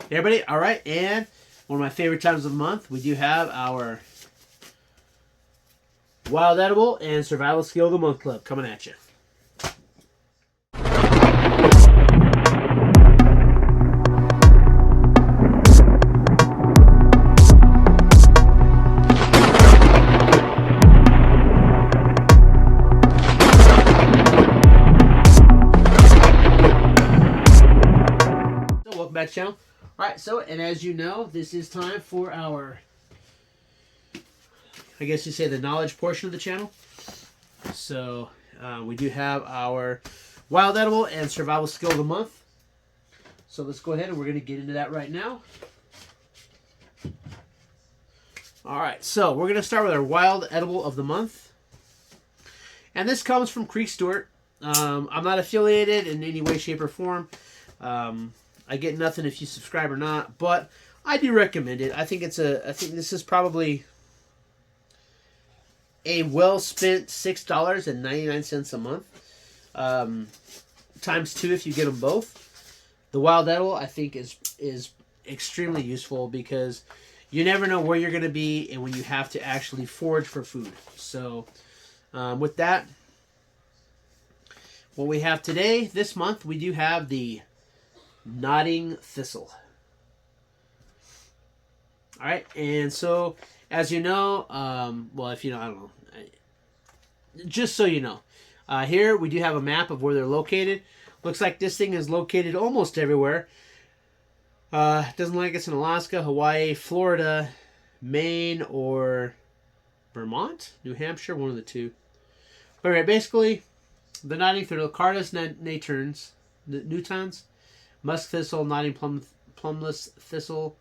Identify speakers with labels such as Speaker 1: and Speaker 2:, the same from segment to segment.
Speaker 1: Hey everybody, all right, and one of my favorite times of the month, we do have our Wild Edible and Survival Skill of the Month Club coming at you. So welcome back to the channel. All right, so, and as you know, this is time for our, I guess you say, the knowledge portion of the channel. So we do have our Wild Edible and Survival Skill of the Month. So let's go ahead and we're going to get into that right now. All right, so we're going to start with our Wild Edible of the Month. And this comes from Creek Stewart. I'm not affiliated in any way, shape, or form. I get nothing if you subscribe or not, but I do recommend it. I think this is probably a well spent $6.99 a month, times 2 if you get them both. The Wild Edible I think is extremely useful because you never know where you're going to be and when you have to actually forage for food. So with that, what we have today, this month, we do have the Nodding Thistle. All right, and so as you know, well, if you know, I don't know, just so you know, here we do have a map of where they're located. Looks like this thing is located almost everywhere. Doesn't look like it's in Alaska, Hawaii, Florida, Maine, or Vermont, New Hampshire, one of the two. But right, basically, the Nodding Thistle, Cardus nutans, musk thistle, nodding plumbless thistle,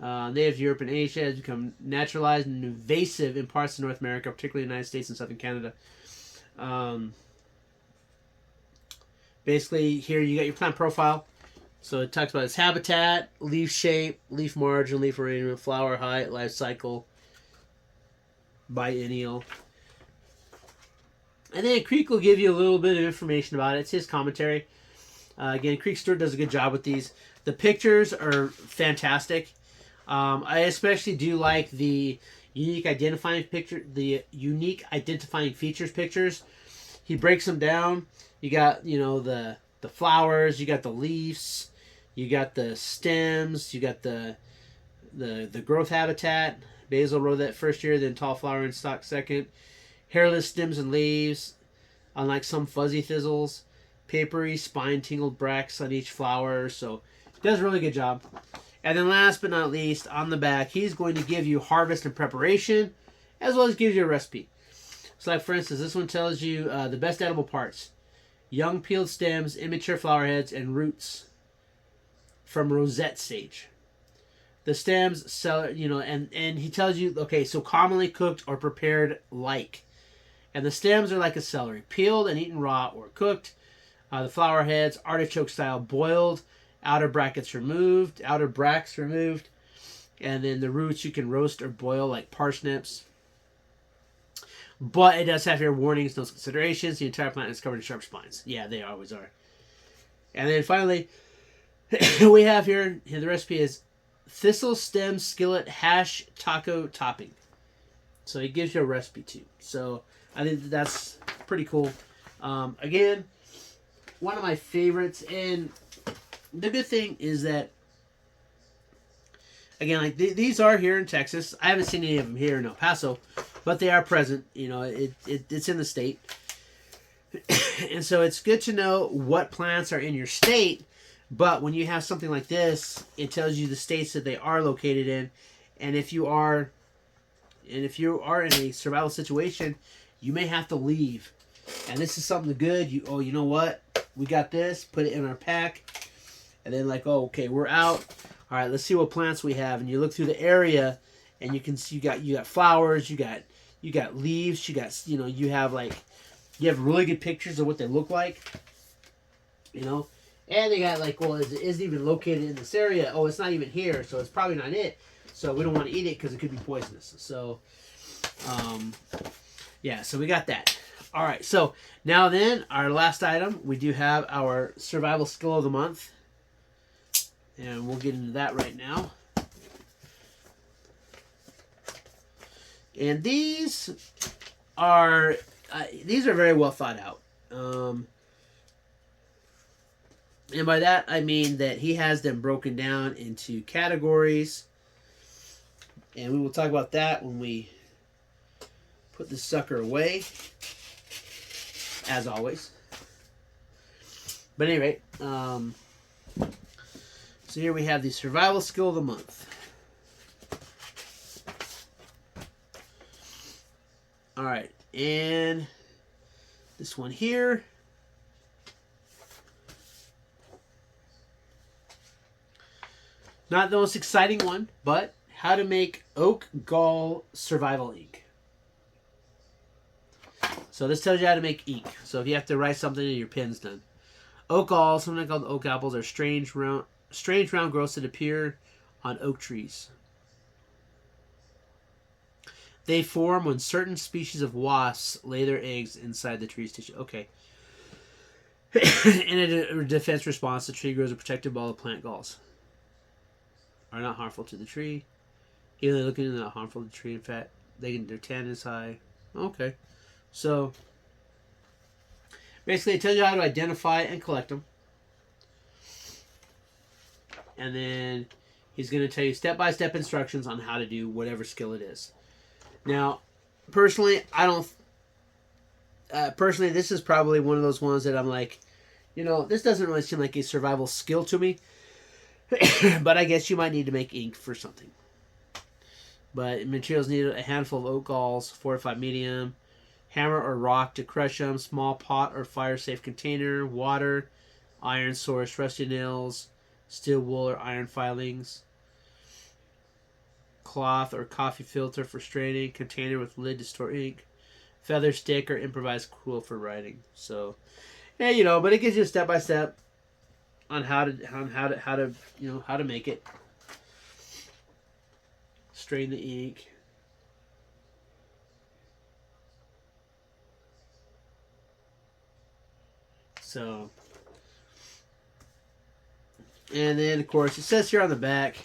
Speaker 1: native to Europe and Asia, has become naturalized and invasive in parts of North America, particularly the United States and southern Canada. Basically, here you got your plant profile. So it talks about its habitat, leaf shape, leaf margin, leaf arrangement, flower height, life cycle, biennial. And then Creek will give you a little bit of information about it. It's his commentary. Again, Creek Stewart does a good job with these. The pictures are fantastic. I especially do like the unique identifying features pictures. He breaks them down. You got, you know, the flowers, you got the leaves, you got the stems, you got the growth habitat, basal rosette first year, then tall flower and stalk second, hairless stems and leaves, unlike some fuzzy thistles, papery spine tingled bracts on each flower. So he does a really good job. And then last but not least, on the back, he's going to give you harvest and preparation, as well as gives you a recipe. So like, for instance, this one tells you the best edible parts: young peeled stems, immature flower heads, and roots from rosette stage. The stems, and he tells you, okay, so commonly cooked or prepared like. And the stems are like a celery, peeled and eaten raw or cooked. The flower heads, artichoke style, boiled, outer bracts removed, and then the roots you can roast or boil like parsnips. But it does have here warnings, no considerations. The entire plant is covered in sharp spines. Yeah, they always are. And then finally, we have here, the recipe is thistle stem skillet hash taco topping. So it gives you a recipe too. So I think that's pretty cool. Again, one of my favorites. And the good thing is that, again, like these are here in Texas. I haven't seen any of them here in El Paso, but they are present. You know, it's in the state. And so it's good to know what plants are in your state. But when you have something like this, it tells you the states that they are located in. And if you are in a survival situation, you may have to leave. And this is something good. You know what? We got this. Put it in our pack. And then like, oh, okay, we're out. All right, let's see what plants we have. And you look through the area, and you can see you got flowers, you got leaves, you have really good pictures of what they look like. You know, and they got like, well, is it even located in this area? Oh, it's not even here, so it's probably not it. So we don't want to eat it because it could be poisonous. So, yeah, so we got that. All right, so now then, our last item, we do have our survival skill of the month. And we'll get into that right now. And these are very well thought out. And by that, I mean that he has them broken down into categories. And we will talk about that when we put this sucker away, as always. But anyway, so here we have the survival skill of the month. All right, and this one here. Not the most exciting one, but how to make oak gall survival ink. So this tells you how to make ink. So if you have to write something and your pen's done. Oak gall, sometimes called oak apples, are strange round growths that appear on oak trees. They form when certain species of wasps lay their eggs inside the tree's tissue. Okay. In a defense response, the tree grows a protective ball of plant galls. Are not harmful to the tree. Even though they're looking not harmful to the tree. In fact, their tannin is high. Okay. So, basically it tells you how to identify and collect them. And then he's going to tell you step-by-step instructions on how to do whatever skill it is. Now, personally, I don't... personally, this is probably one of those ones that I'm like, this doesn't really seem like a survival skill to me. But I guess you might need to make ink for something. But materials needed: a handful of oak galls, 4 to 5 medium, hammer or rock to crush them, small pot or fire-safe container, water, iron source, rusty nails, steel wool or iron filings, cloth or coffee filter for straining, container with lid to store ink, feather stick or improvised quill for writing. So, yeah, but it gives you a step-by-step on how to make it. Strain the ink. So, and then of course it says here on the back,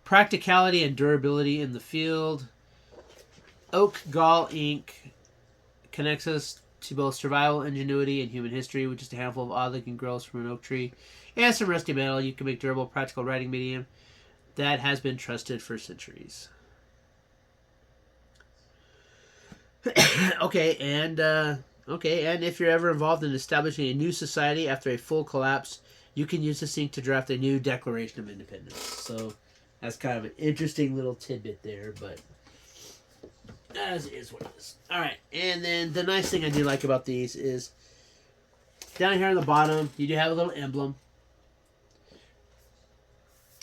Speaker 1: practicality and durability in the field. Oak gall ink connects us to both survival ingenuity and human history, with just a handful of odd-looking growths from an oak tree and some rusty metal. You can make durable, practical writing medium that has been trusted for centuries. Okay, and if you're ever involved in establishing a new society after a full collapse, you can use this ink to draft a new Declaration of Independence. So that's kind of an interesting little tidbit there, but as is what it is. Alright, and then the nice thing I do like about these is down here on the bottom, you do have a little emblem.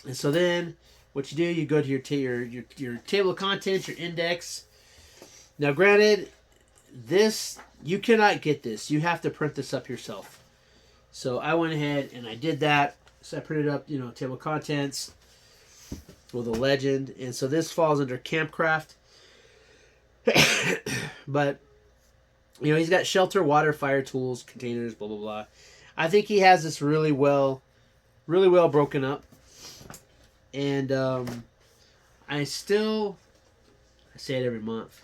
Speaker 1: And so then what you do, you go to your table of contents, your index. Now granted, this, you cannot get this. You have to print this up yourself. So I went ahead and I did that. So I printed up, table of contents with a legend. And so this falls under Campcraft. But he's got shelter, water, fire, tools, containers, blah blah blah. I think he has this really well broken up. And I say it every month,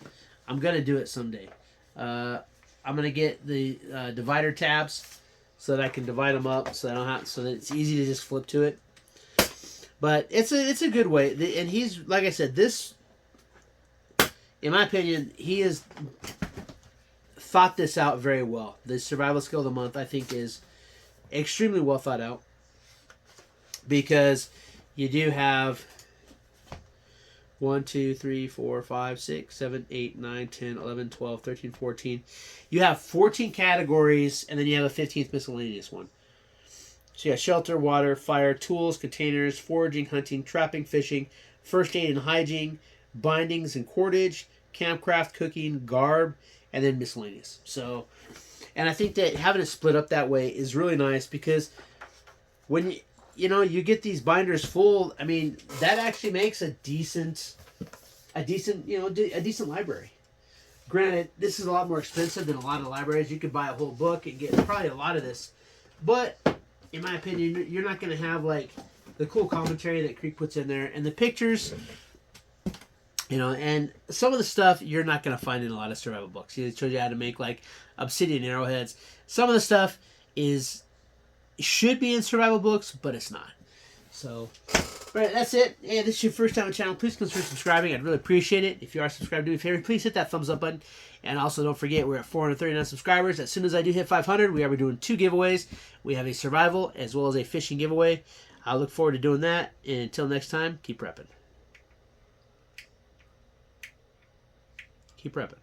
Speaker 1: I'm gonna do it someday. I'm gonna get the divider tabs so that I can divide them up, so that it's easy to just flip to it. But it's a good way, and he's, like I said, this, in my opinion, he has thought this out very well. The survival skill of the month, I think, is extremely well thought out, because you do have 1, 2, 3, 4, 5, 6, 7, 8, 9, 10, 11, 12, 13, 14. You have 14 categories, and then you have a 15th miscellaneous one. So you have shelter, water, fire, tools, containers, foraging, hunting, trapping, fishing, first aid and hygiene, bindings and cordage, campcraft, cooking, garb, and then miscellaneous. So, and I think that having it split up that way is really nice, because when you get these binders full, I mean, that actually makes a decent library. Granted, this is a lot more expensive than a lot of libraries. You could buy a whole book and get probably a lot of this, but in my opinion, you're not going to have like the cool commentary that Creek puts in there, and the pictures. You know, and some of the stuff you're not going to find in a lot of survival books. It shows you how to make like obsidian arrowheads. Some of the stuff should be in survival books, but it's not. So, alright, that's it. Hey, this is your first time on the channel. Please consider subscribing. I'd really appreciate it. If you are subscribed, do me a favor. Please hit that thumbs up button. And also, don't forget, we're at 439 subscribers. As soon as I do hit 500, we are doing 2 giveaways. We have a survival as well as a fishing giveaway. I look forward to doing that. And until next time, keep prepping. Keep prepping.